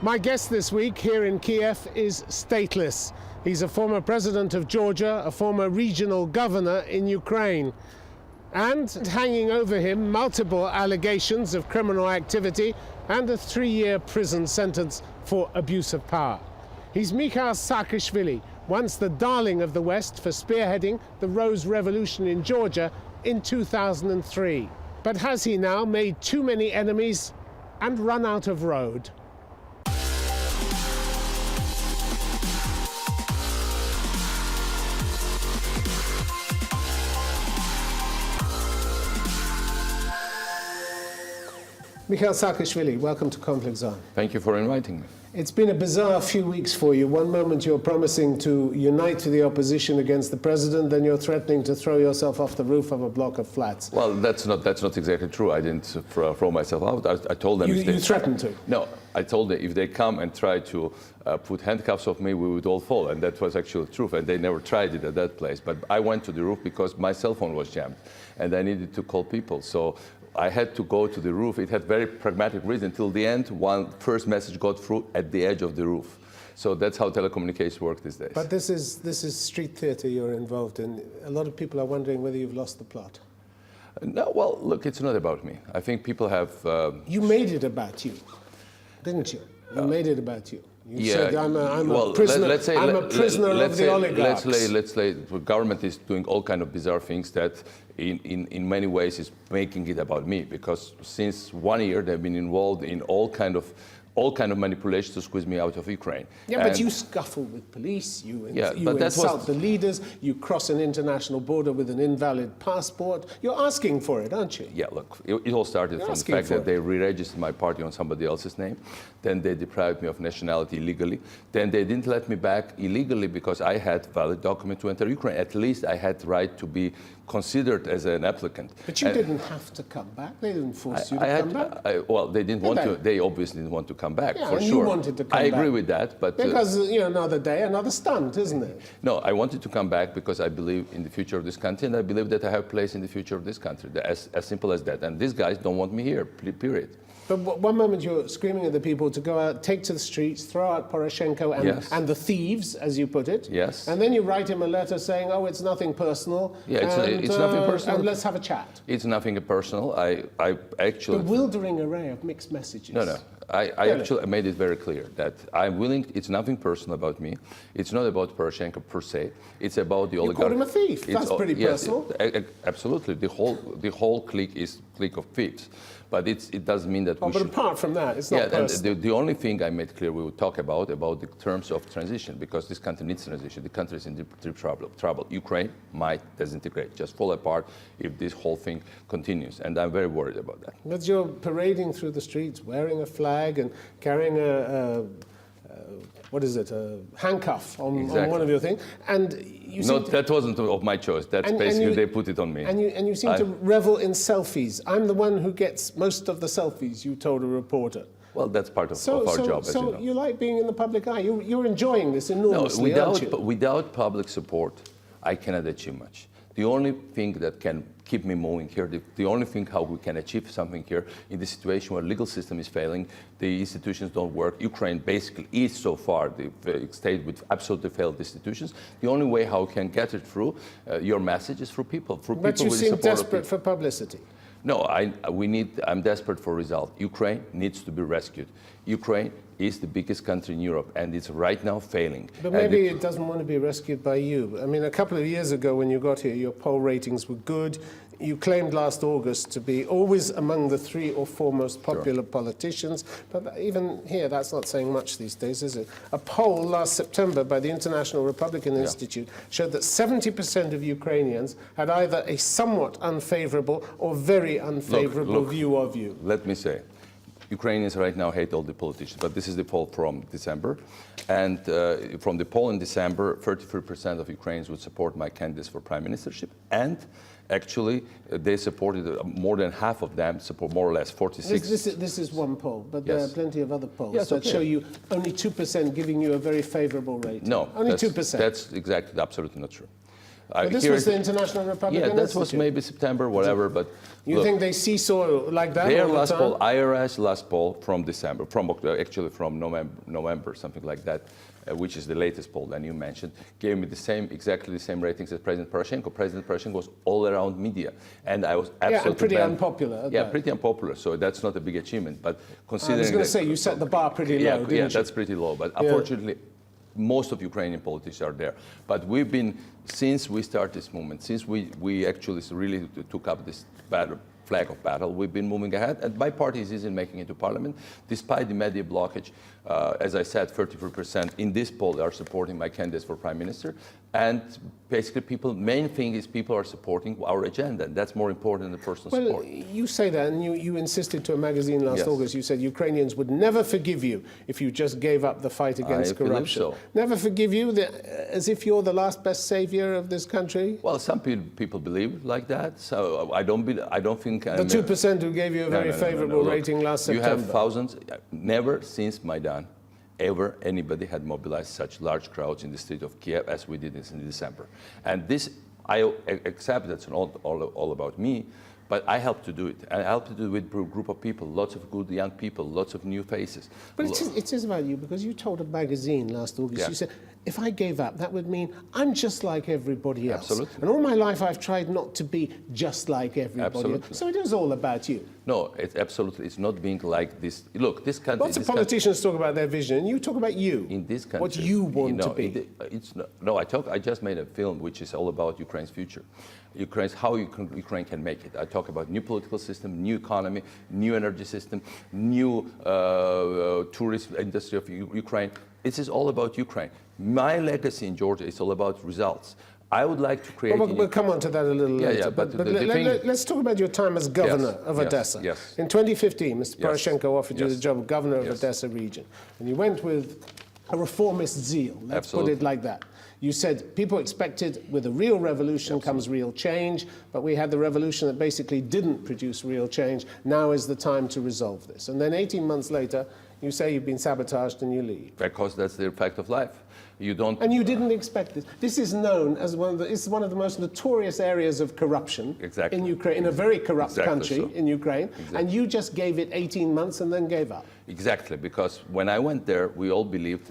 My guest this week here in Kiev is stateless. He's a former president of Georgia, a former regional governor in Ukraine. And hanging over him, multiple allegations of criminal activity and a 3-year prison sentence for abuse of power. He's Mikheil Saakasvili, once the darling of the West for spearheading the Rose Revolution in Georgia in 2003. But has he now made too many enemies and run out of road? Mikheil Saakasvili, welcome to Conflict Zone. Thank you for inviting me. It's been a bizarre few weeks for you. One moment you're promising to unite the opposition against the president, then you're threatening to throw yourself off the roof of a block of flats. Well, that's not exactly true. I didn't throw myself out. I told them... You threatened to? No, I told them if they come and try to put handcuffs on me, we would all fall. And that was actually the truth. And they never tried it at that place. But I went to the roof because my cell phone was jammed. And I needed to call people. So I had to go to the roof. It had very pragmatic reason. Until the end, one first message got through at the edge of the roof. So that's how telecommunications work these days. But this is street theater you're involved in. A lot of people are wondering whether you've lost the plot. No, well, look, it's not about me. I think people have... You made it about you, didn't you? You made it about you. You said, I'm well, a prisoner, let's say, I'm a prisoner of the oligarchs. Let's say the government is doing all kind of bizarre things that in many ways is making it about me, because since 1 year they've been involved in all kind of manipulations to squeeze me out of Ukraine. Yeah, but you scuffle with police, you insult the leaders, you cross an international border with an invalid passport. You're asking for it, aren't you? Yeah, look, it all started from the fact that they re-registered my party on somebody else's name. Then they deprived me of nationality illegally. Then they didn't let me back illegally because I had valid document to enter Ukraine. At least I had the right to be considered as an applicant. But you didn't have to come back. They didn't force you to come back. Well, they didn't want to. They obviously didn't want to come back, yeah, for and sure. You wanted to come back. I agree with that, but because another day, another stunt, isn't it? No, I wanted to come back because I believe in the future of this country, and I believe that I have a place in the future of this country. As simple as that. And these guys don't want me here. Period. But one moment you're screaming at the people to go out, take to the streets, throw out Poroshenko and the thieves, as you put it. Yes. And then you write him a letter saying, oh, it's nothing personal. Yeah, it's nothing personal. And let's have a chat. It's nothing personal. I actually... Bewildering array of mixed messages. No. I actually made it very clear that I'm willing, it's nothing personal about me. It's not about Poroshenko per se. It's about the oligarch. You called him a thief. That's pretty personal. Absolutely. The whole clique is a clique of thieves. But it doesn't mean that we should... But apart from that, it's not personal. And the only thing I made clear we would talk about the terms of transition, because this country needs transition. The country is in deep trouble. Ukraine might disintegrate, just fall apart if this whole thing continues. And I'm very worried about that. But you're parading through the streets, wearing a flag and carrying a handcuff on one of your things. And you that wasn't of my choice. That's basically they put it on me. And you seem to revel in selfies. I'm the one who gets most of the selfies, you told a reporter. Well, that's part of our job, as you know. So you like being in the public eye. You're enjoying this enormously, aren't you? Without public support, I cannot achieve much. The only thing that can keep me moving here, the only thing how we can achieve something here in the situation where legal system is failing, the institutions don't work. Ukraine basically is so far the state with absolutely failed institutions. The only way how we can get it through your message is through people. But you seem desperate for publicity. No, I'm desperate for result. Ukraine needs to be rescued. Ukraine is the biggest country in Europe, and it's right now failing. But maybe it doesn't want to be rescued by you. I mean, a couple of years ago when you got here, your poll ratings were good. You claimed last August to be always among the 3 or 4 most popular politicians. But even here, that's not saying much these days, is it? A poll last September by the International Republican Institute showed that 70% of Ukrainians had either a somewhat unfavorable or very unfavorable view of you. Let me say, Ukrainians right now hate all the politicians, but this is the poll from December. And from the poll in December, 33% of Ukrainians would support my candidates for prime ministership. And actually, they supported, more than half of them support, more or less, 46. This is one poll, but there are plenty of other polls that show you only 2% giving you a very favorable rating. No, only 2%. That's exactly, absolutely not true. But this was the International Republican Yeah, that Institute. was maybe September, whatever, but... You look, think they seesaw like that their all the last time? poll, IRS last poll from December, actually from November, something like that, which is the latest poll that you mentioned, gave me exactly the same ratings as President Poroshenko. President Poroshenko was all around media, and I was absolutely yeah, and pretty unpopular. Yeah, pretty unpopular. So that's not a big achievement, but considering I was going to say you set the bar pretty low, didn't you? Yeah, that's pretty low. But unfortunately, most of Ukrainian politicians are there. But we've been, since we started this movement, since we actually really took up this flag of battle, we've been moving ahead. And my party is making it to parliament, despite the media blockage. As I said, 33% in this poll are supporting my candidates for prime minister. And basically, main thing is people are supporting our agenda. And that's more important than personal support. Well, you say that, and you insisted to a magazine last August. You said Ukrainians would never forgive you if you just gave up the fight against corruption. So. Never forgive you, as if you're the last best savior of this country? Well, some people believe like that. So I don't think... The 2% who gave you a very favorable rating last September. You have thousands. Never since Maidan, ever anybody had mobilized such large crowds in the street of Kiev as we did in December. And this, I accept that's all about me, but I helped to do it. I helped to do it with a group of people, lots of good young people, lots of new faces. But it is about you, because you told a magazine last August, you said, if I gave up, that would mean I'm just like everybody else. Absolutely. And all my life I've tried not to be just like everybody Absolutely. else. So it is all about you. No, it's not being like this. Look, this country... Lots of politicians talk about their vision, and you talk about you. In this country... What you want to be. I just made a film which is all about Ukraine's future. How Ukraine can make it. I talk about new political system, new economy, new energy system, new tourist industry of Ukraine. This is all about Ukraine. My legacy in Georgia is all about results. I would like to create... We'll come on to that a little later. Yeah, but let's talk about your time as governor of Odessa. Yes. In 2015, Mr. Poroshenko offered you the job of governor of Odessa region. And you went with a reformist zeal, let's put it like that. You said people expected with a real revolution comes real change, but we had the revolution that basically didn't produce real change. Now is the time to resolve this. And then 18 months later, you say you've been sabotaged and you leave. Because that's the fact of life. You don't... And you didn't expect this. This is known as one of the most notorious areas of corruption in Ukraine, in a very corrupt country in Ukraine. And you just gave it 18 months and then gave up. Exactly, because when I went there, we all believed,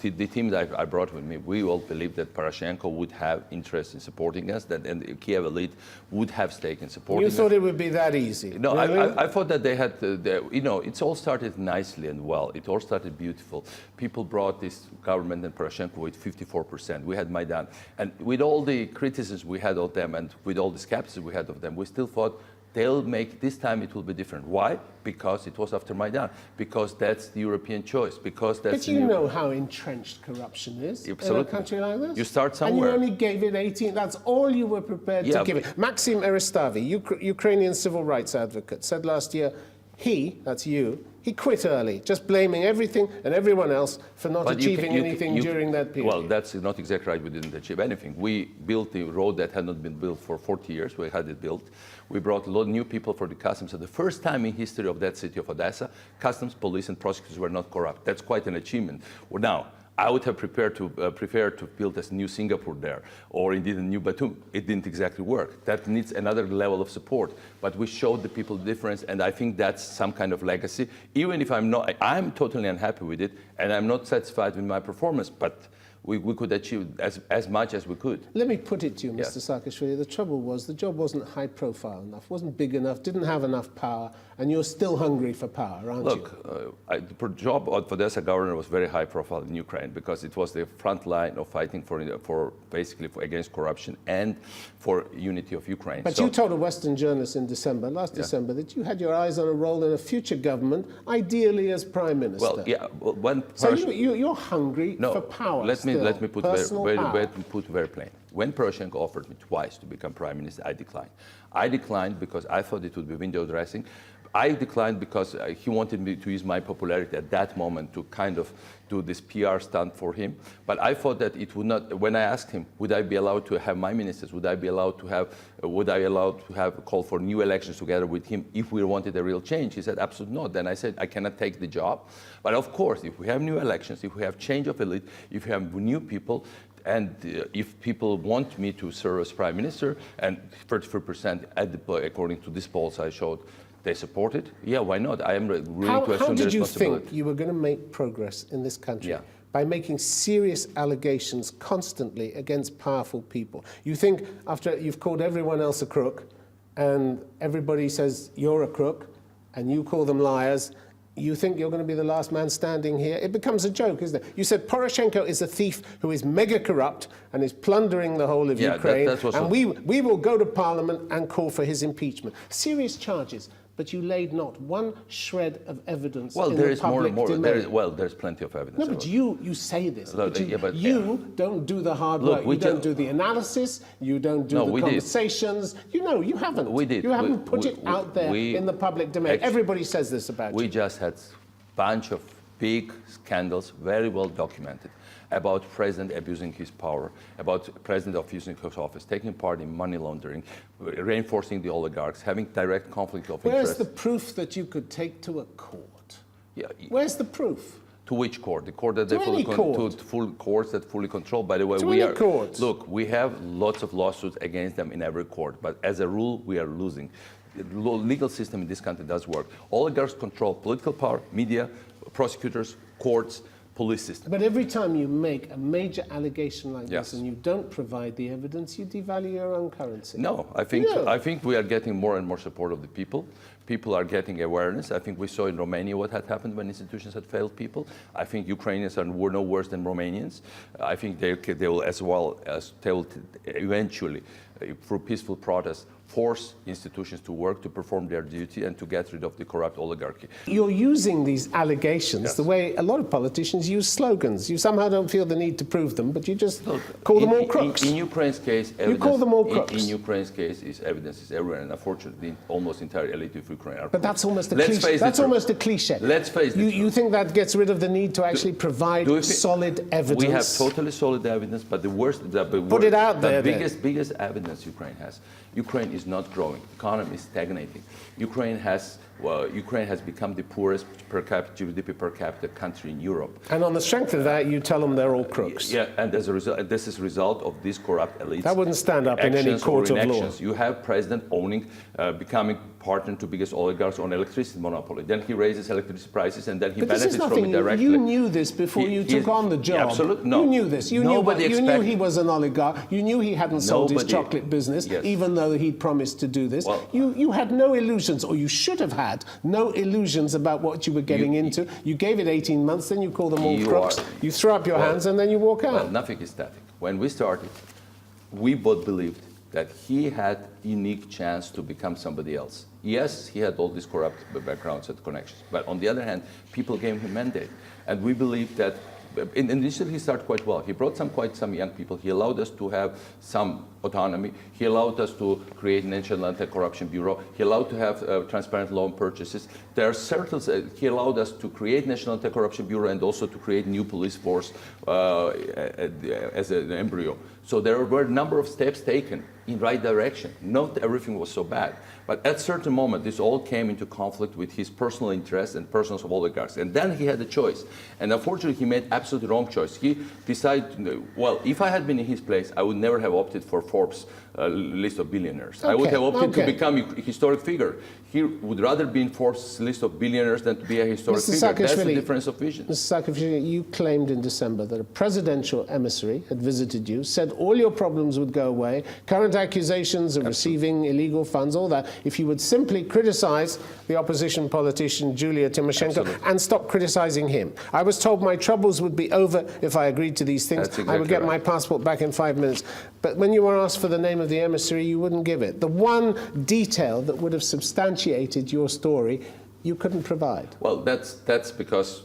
the team that I brought with me, we all believed that Poroshenko would have interest in supporting us, that and the Kiev elite would have stake in supporting us. You thought it would be that easy? No, really? I thought that they had, it's all started nicely and well. It all started beautiful. People brought this government and Poroshenko with 54%. We had Maidan. And with all the criticisms we had of them and with all the skepticism we had of them, we still thought, they'll make, this time it will be different. Why? Because it was after Maidan. Because that's the European choice. Because that's... But you know how entrenched corruption is in a country like this? You start somewhere. And you only gave it 18, that's all you were prepared to give it. Maxim Eristavi, Ukrainian civil rights advocate, said last year, that's you, he quit early, just blaming everything and everyone else for not achieving anything during that period. Well, that's not exactly right. We didn't achieve anything. We built a road that had not been built for 40 years. We had it built. We brought a lot of new people for the customs. So the first time in history of that city of Odessa, customs, police, and prosecutors were not corrupt. That's quite an achievement. Well, now, I would have preferred to build a new Singapore there, or indeed a new Batum. It didn't exactly work. That needs another level of support. But we showed the people the difference, and I think that's some kind of legacy. Even if I'm totally unhappy with it, and I'm not satisfied with my performance, but we could achieve as much as we could. Let me put it to you, Mr. Saakasvili. The trouble was the job wasn't high profile enough, wasn't big enough, didn't have enough power, and you're still hungry for power, aren't you? Look, the job of Odessa governor was very high profile in Ukraine because it was the front line of fighting basically against corruption and for unity of Ukraine. But you told a Western journalist in last December, that you had your eyes on a role in a future government, ideally as prime minister. Well, so you're hungry for power. Let me put very plain. When Poroshenko offered me twice to become prime minister, I declined. I declined because I thought it would be window dressing. I declined because he wanted me to use my popularity at that moment to kind of do this PR stunt for him. But I thought that it would not, when I asked him, would I be allowed to have my ministers, would I allowed to have a call for new elections together with him if we wanted a real change? He said, absolutely not. Then I said, I cannot take the job. But of course, if we have new elections, if we have change of elite, if we have new people, and if people want me to serve as prime minister, and 33% according to these polls I showed, they support it, yeah, why not? I am willing to assume the responsibility. How did you think you were going to make progress in this country? Yeah. By making serious allegations constantly against powerful people. You think after you've called everyone else a crook, and everybody says you're a crook, and you call them liars, you think you're going to be the last man standing here? It becomes a joke, isn't it? You said Poroshenko is a thief who is mega corrupt and is plundering the whole of Ukraine, and we will go to Parliament and call for his impeachment. Serious charges. But you laid not one shred of evidence in the public domain. There's plenty of evidence. No, but you say this. You don't do the hard work. You don't do the analysis. You don't do the conversations. You haven't. We did. You haven't put it out there in the public domain. Everybody says this about you. We just had a bunch of big scandals, very well documented, about president abusing his power, about president abusing his office, taking part in money laundering, reinforcing the oligarchs, having direct conflict of interest. Where's the proof that you could take to a court? Yeah. Where's the proof? To which court? The court that they full courts that fully control. By the way, we have lots of lawsuits against them in every court, but as a rule, we are losing. The legal system in this country does work. Oligarchs control political power, media, prosecutors, courts, police system. But every time you make a major allegation like this and you don't provide the evidence, you devalue your own currency. No, I think we are getting more and more support of the people. People are getting awareness. I think we saw in Romania what had happened when institutions had failed people. I think Ukrainians were no worse than Romanians. I think they will eventually, through peaceful protest, force institutions to work, to perform their duty, and to get rid of the corrupt oligarchy. You're using these allegations the way a lot of politicians use slogans. You somehow don't feel the need to prove them, but you just call them all crooks. In Ukraine's case, you call them all crooks. In Ukraine's case, evidence is everywhere, and unfortunately, almost entire elite of Ukraine are. But that's almost a cliche. That's almost a cliche. Let's face it. You think that gets rid of the need to actually provide solid evidence? We have totally solid evidence, but put it out there. The biggest evidence Ukraine has. Ukraine is not growing. The economy is stagnating. Ukraine has become the poorest GDP per capita country in Europe. And on the strength of that, you tell them they're all crooks. Yeah, and as a result, this is a result of these corrupt elites. That wouldn't stand up in any court of law. You have president becoming partner to biggest oligarchs on electricity monopoly. Then he raises electricity prices, and then he benefits from it directly. You knew this before you took on the job. Absolutely, no. You knew this. You knew he was an oligarch. You knew he hadn't sold his chocolate business, even though he'd promised to do this. You had no illusions, or you should have had no illusions about what you were getting into. You gave it 18 months, then you call them all crooks. You throw up your hands, and then you walk out. Well, nothing is static. When we started, we both believed that he had unique chance to become somebody else. Yes, he had all these corrupt backgrounds and connections, but on the other hand, people gave him mandate. And we believed that initially he started quite well. He brought quite some young people. He allowed us to have some autonomy. He allowed us to create National Anti-Corruption Bureau. He allowed to have transparent loan purchases. There are certain, he allowed us to create National Anti-Corruption Bureau and also to create new police force as an embryo. So there were a number of steps taken in the right direction. Not everything was so bad. But at a certain moment, this all came into conflict with his personal interests and personal of oligarchs. And then he had a choice. And unfortunately, he made absolutely wrong choice. He decided, well, if I had been in his place, I would never have opted for Forbes' list of billionaires. I would have opted to become a historic figure. He would rather be in Forbes' list of billionaires than to be a historic figure. That's the difference of vision. Mr. Saakasvili, you claimed in December that a presidential emissary had visited you, said all your problems would go away, current accusations of receiving illegal funds, all that, if you would simply criticize the opposition politician Julia Tymoshenko and stop criticizing him. I was told my troubles would be over if I agreed to these things. I would get my passport back in 5 minutes. But when you were asked for the name of the emissary, you wouldn't give it. The one detail that would have substantiated your story you couldn't provide? Well, that's because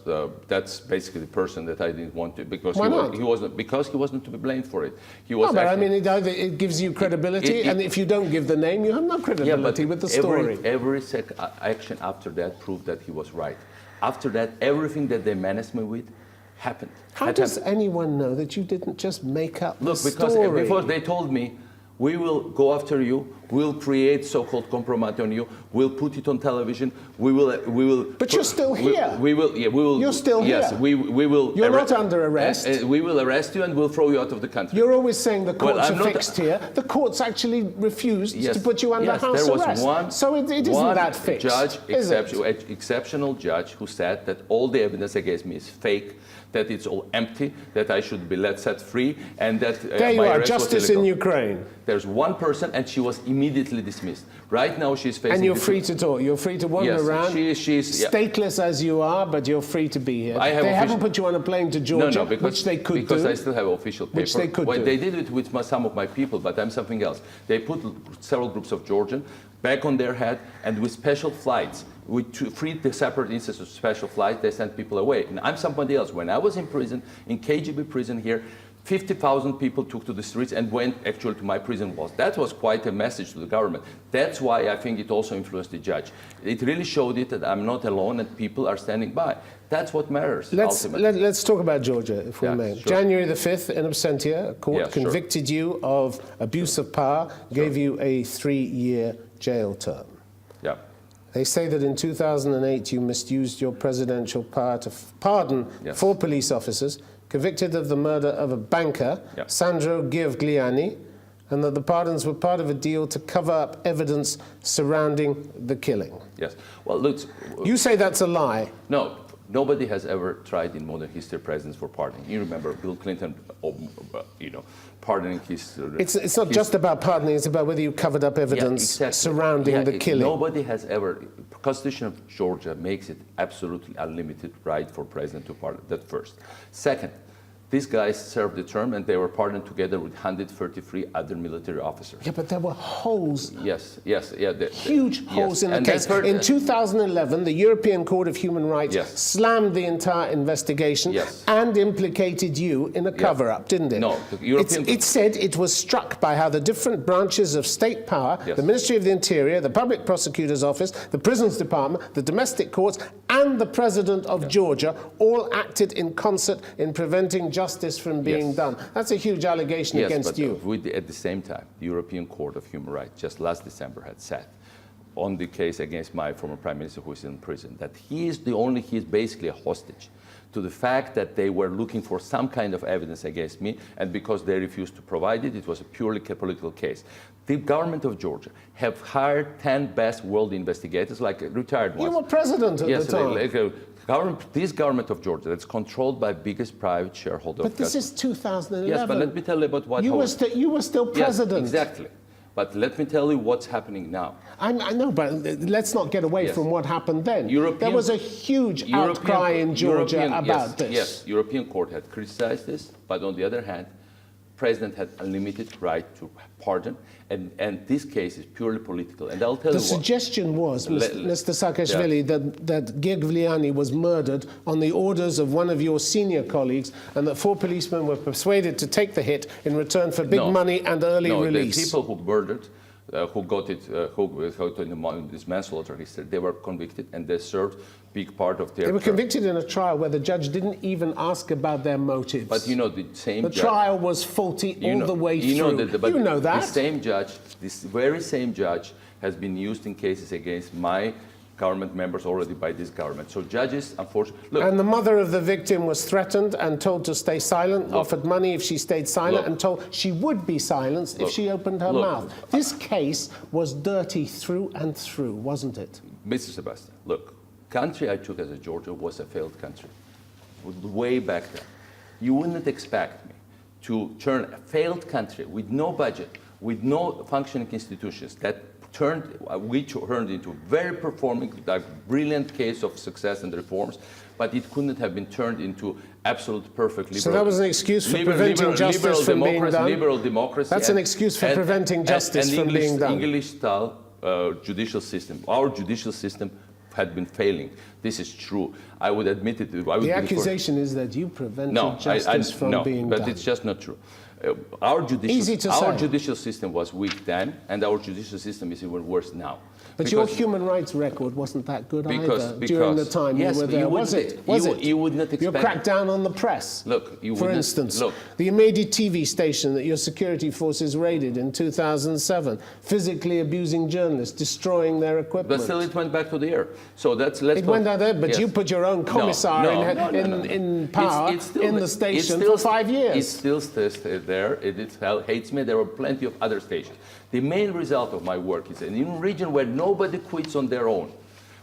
that's basically the person that I didn't want to, because Why not? he wasn't to be blamed for it. He No, was. but I mean, it gives you credibility, and if you don't give the name, you have no credibility with the story. Every action after that proved that he was right. After that, everything that they menaced me with happened. How does anyone know that you didn't just make up the Look, story? because they told me, we will go after you. We'll create so-called compromise on you. We'll put it on television. We will. But you're still here. We will. You're still here. Yes, we will. You're not under arrest. We will arrest you and we'll throw you out of the country. You're always saying the courts I'm are fixed here. The courts actually refused to put you under house there arrest. Was one, so it isn't that fixed. Exceptional judge who said that all the evidence against me is fake, that it's all empty, that I should be set free, and that there you are, justice in Ukraine. There's one person, and she was immediately dismissed. Right now, she's facing. And you're free to talk. You're free to wander around. She's stateless as you are, but you're free to be here. They haven't put you on a plane to Georgia, which they could do. Because I still have official paper. Which they could do. They did it with some of my people, but I'm something else. They put several groups of Georgians back on their head, and with special flights, with the separate instances of special flights, they sent people away. And I'm somebody else. When I was in prison, in KGB prison here, 50,000 people took to the streets and went actually to my prison walls. That was quite a message to the government. That's why I think it also influenced the judge. It really showed it that I'm not alone and people are standing by. That's what matters, ultimately. Let's talk about Georgia, if we may. Sure. January the 5th, in absentia, a court convicted you of abuse of power, gave you a 3-year jail term. Yeah. They say that in 2008 you misused your presidential power to pardon 4 police officers convicted of the murder of a banker, Sandro Giovagliani, and that the pardons were part of a deal to cover up evidence surrounding the killing. Yes. Well, look. You say that's a lie. No. Nobody has ever tried in modern history presidents for pardoning. You remember Bill Clinton, pardoning his... It's not just about pardoning, it's about whether you covered up evidence surrounding the killing. Nobody has ever... The Constitution of Georgia makes it absolutely unlimited right for president to pardon. That first. Second, these guys served the term and they were pardoned together with 133 other military officers. Yeah, but there were holes. Yes. Huge holes in the case. In 2011, the European Court of Human Rights slammed the entire investigation and implicated you in a cover-up, didn't it? No. It said it was struck by how the different branches of state power, the Ministry of the Interior, the Public Prosecutor's Office, the Prisons Department, the Domestic Courts, and the President of Georgia all acted in concert in preventing justice from being done. That's a huge allegation against you. At the same time, the European Court of Human Rights just last December had said on the case against my former Prime Minister who is in prison that he is basically a hostage to the fact that they were looking for some kind of evidence against me, and because they refused to provide it, it was a purely political case. The government of Georgia have hired 10 best world investigators, like retired ones. You were president at the time. This government of Georgia, that's controlled by biggest private shareholder. But this is 2011. Yes, but let me tell you about what... You were still president. Yes, exactly. But let me tell you what's happening now. I know, but let's not get away from what happened then. There was a huge outcry in Georgia about this. Yes, European Court had criticized this, but on the other hand, President had unlimited right to pardon, and this case is purely political. And I'll tell you what. The suggestion was, Mr. Saakasvili, that Giovagliani was murdered on the orders of one of your senior colleagues, and that 4 policemen were persuaded to take the hit in return for big money and early release. The people who murdered, who got in this manslaughter history, they were convicted and they served big part of their... They were convicted in a trial where the judge didn't even ask about their motives. But you know, the trial was faulty all the way through. You know that. The same judge, this very same judge, has been used in cases against my government members already by this government. So judges, unfortunately... Look, and the mother of the victim was threatened and told to stay silent, offered money if she stayed silent, and told she would be silenced if she opened her mouth. This case was dirty through and through, wasn't it? Mr. Sebastian, look, country I took as a Georgia was a failed country. Way back then. You wouldn't expect me to turn a failed country with no budget, with no functioning institutions, we turned into a very performing, brilliant case of success and reforms, but it couldn't have been turned into absolute perfect liberal. So that was an excuse for preventing justice from being done? Liberal democracy. That's an excuse for preventing justice from being done. English-style judicial system. Our judicial system had been failing. This is true. I would admit it. The accusation is that you prevented justice from being done. But it's just not true. Our judicial system was weak then, and our judicial system is even worse now. But your human rights record wasn't that good either during the time you were there, was it? You would not expect... Your crackdown on the press, for instance. The Imedi TV station that your security forces raided in 2007, physically abusing journalists, destroying their equipment. But still it went back to the air. So it went out there, but you put your own commissar in power in the station for 5 years. It still stays there. It hates me. There were plenty of other stations. The main result of my work is in a region where nobody quits on their own.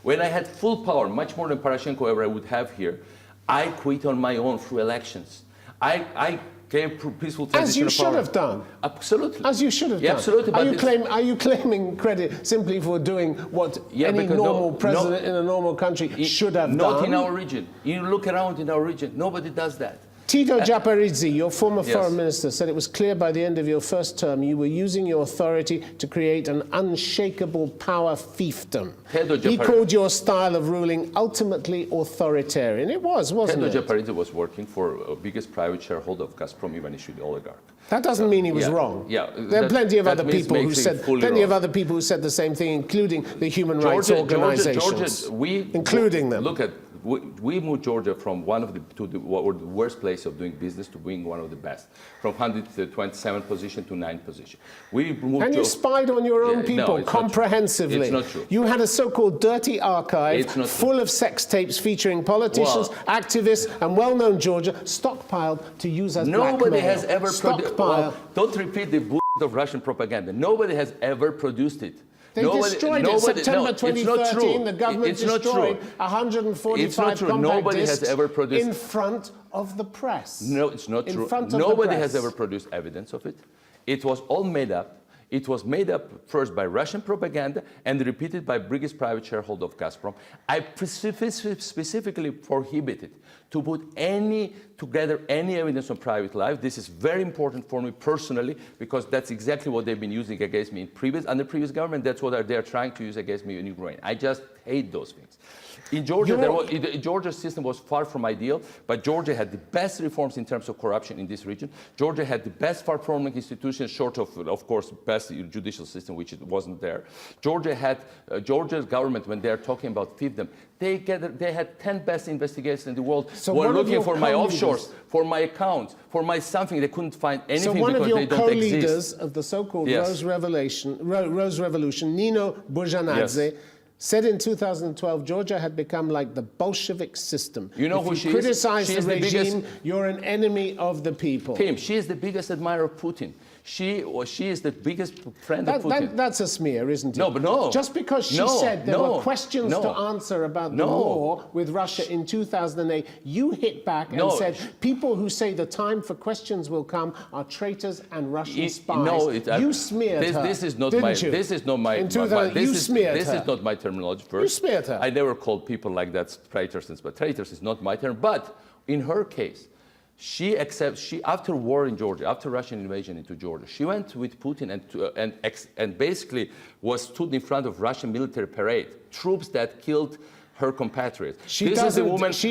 When I had full power, much more than Poroshenko ever would have here, I quit on my own through elections. I gave peaceful transition of power. As you should have done. Absolutely. As you should have done. Absolutely. Are you claiming credit simply for doing what any normal president in a normal country should have done? Not in our region. You look around in our region, nobody does that. Tito Japaridze, your former foreign minister, said it was clear by the end of your first term you were using your authority to create an unshakable power fiefdom. He called your style of ruling ultimately authoritarian. It was, wasn't it? Tito Japaridze was working for the biggest private shareholder of Gazprom, Ivanishvili oligarch. That doesn't mean he was wrong. Yeah, there are plenty of other people who said the same thing, including the human rights organizations, including them. Look at. We moved Georgia from one of the worst place of doing business to being one of the best, from 127th position to 9th position. We moved. And you spied on your own people comprehensively. It's not true. You had a so-called dirty archive full of sex tapes featuring politicians, activists, and well-known Georgia stockpiled to use as blackmail. Nobody has ever produced. Don't repeat the bullshit of Russian propaganda. Nobody has ever produced it. They destroyed it. September 2013, the government destroyed 145 compact discs in front of the press. No, it's not true. Nobody has ever produced evidence of it. It was all made up. It was made up first by Russian propaganda and repeated by biggest private shareholder of Gazprom. I specifically prohibited to put together any evidence on private life. This is very important for me personally because that's exactly what they've been using against me under previous government. That's what they're trying to use against me in Ukraine. I just hate those things. In Georgia, Georgia's system was far from ideal, but Georgia had the best reforms in terms of corruption in this region. Georgia had the best far-performing institutions, short of course, best judicial system, which it wasn't there. Georgia had, Georgia's government, when they're talking about fiefdom, they had 10 best investigators in the world who were looking for my offshores, for my accounts, for my something. They couldn't find anything because they don't exist. So one of your co-leaders of the so-called Rose Revolution, Nino Burjanadze, said in 2012 Georgia had become like the Bolshevik system. You know who she is? Criticize the regime, you're an enemy of the people. Kim, she is the biggest admirer of Putin. She is the biggest friend of Putin. That's a smear, isn't it? No, but no. Just because she said there were questions to answer about the war with Russia in 2008, you hit back and said people who say the time for questions will come are traitors and Russian spies. You smeared her. This is not didn't you? This is not my. You smeared her. This is not my terminology. First, you smeared her. I never called people like that traitors, but traitors is not my term. But in her case, she after war in Georgia, after Russian invasion into Georgia, she went with Putin and basically stood in front of Russian military parade, troops that killed her compatriots. She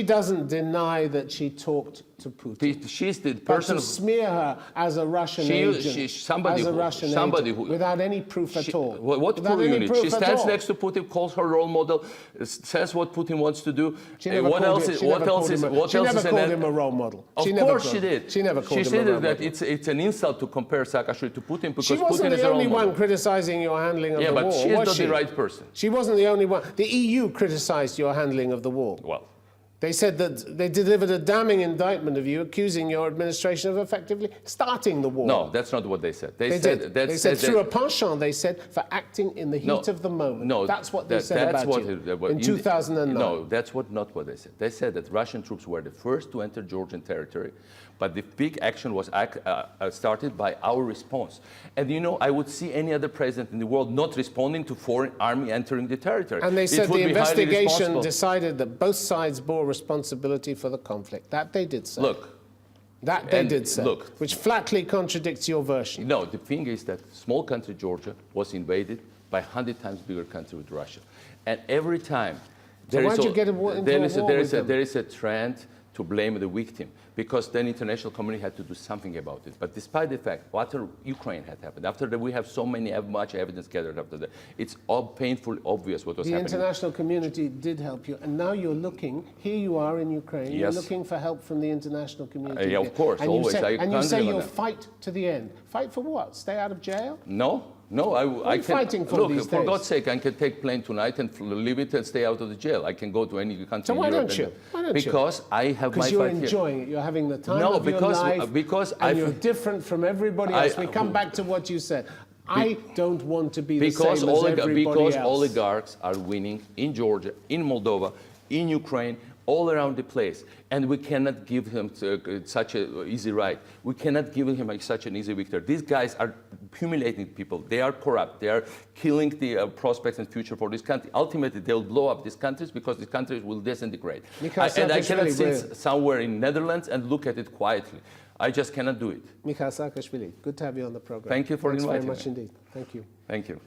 doesn't deny that she talked to Putin. She's the person to smear her as a Russian agent, without any proof at all. What proof you need? She stands next to Putin, calls her role model, says what Putin wants to do. She never called him a role model. Of course she did. She never called him a role model. That it's an insult to compare Saakasvili to Putin because Putin is a role model. She wasn't the only one criticizing your handling of the war, was she? Yeah, but she's not the right person. She wasn't the only one. The EU criticized your handling of the war. Well, they said that they delivered a damning indictment of you, accusing your administration of effectively starting the war. No, that's not what they said. They said through a penchant, they said, for acting in the heat of the moment. No, that's what they said about you in 2009. No, that's not what they said. They said that Russian troops were the first to enter Georgian territory, but the big action was started by our response. And you know, I would see any other president in the world not responding to foreign army entering the territory. And they said the investigation decided that both sides bore responsibility for the conflict. That they did say. Which flatly contradicts your version. No, the thing is that small country Georgia was invaded by 100 times bigger country with Russia. And every time So why'd you get into a war with them? There is a trend to blame the victim, because then international community had to do something about it. But despite the fact, after Ukraine had happened, after that we have so much evidence gathered after that, it's all painfully obvious what was happening. The international community did help you, and now you're looking, here you are in Ukraine, you're looking for help from the international community. Yeah, of course, and always. You say you'll fight to the end. Fight for what? Stay out of jail? No, I can. Fighting for look, these for days? God's sake, I can take plane tonight and leave it and stay out of the jail. I can go to any country So in why Europe. don't you? Why don't because I have my Because you're fight here. enjoying it. You're having the time No, of your life. because and you're different from everybody else. We come back to what you said. I don't want to be the same as everybody because else. oligarchs are winning in Georgia, in Moldova, in Ukraine, all around the place, and we cannot give him such an easy right. We cannot give him such an easy victory. These guys are humiliating people. They are corrupt. They are killing the prospects and future for this country. Ultimately, they will blow up these countries because these countries will disintegrate. And I cannot sit somewhere in Netherlands and look at it quietly. I just cannot do it. Mikheil Saakasvili, good to have you on the program. Thank you for inviting me. Thanks very much indeed. Thank you. Thank you.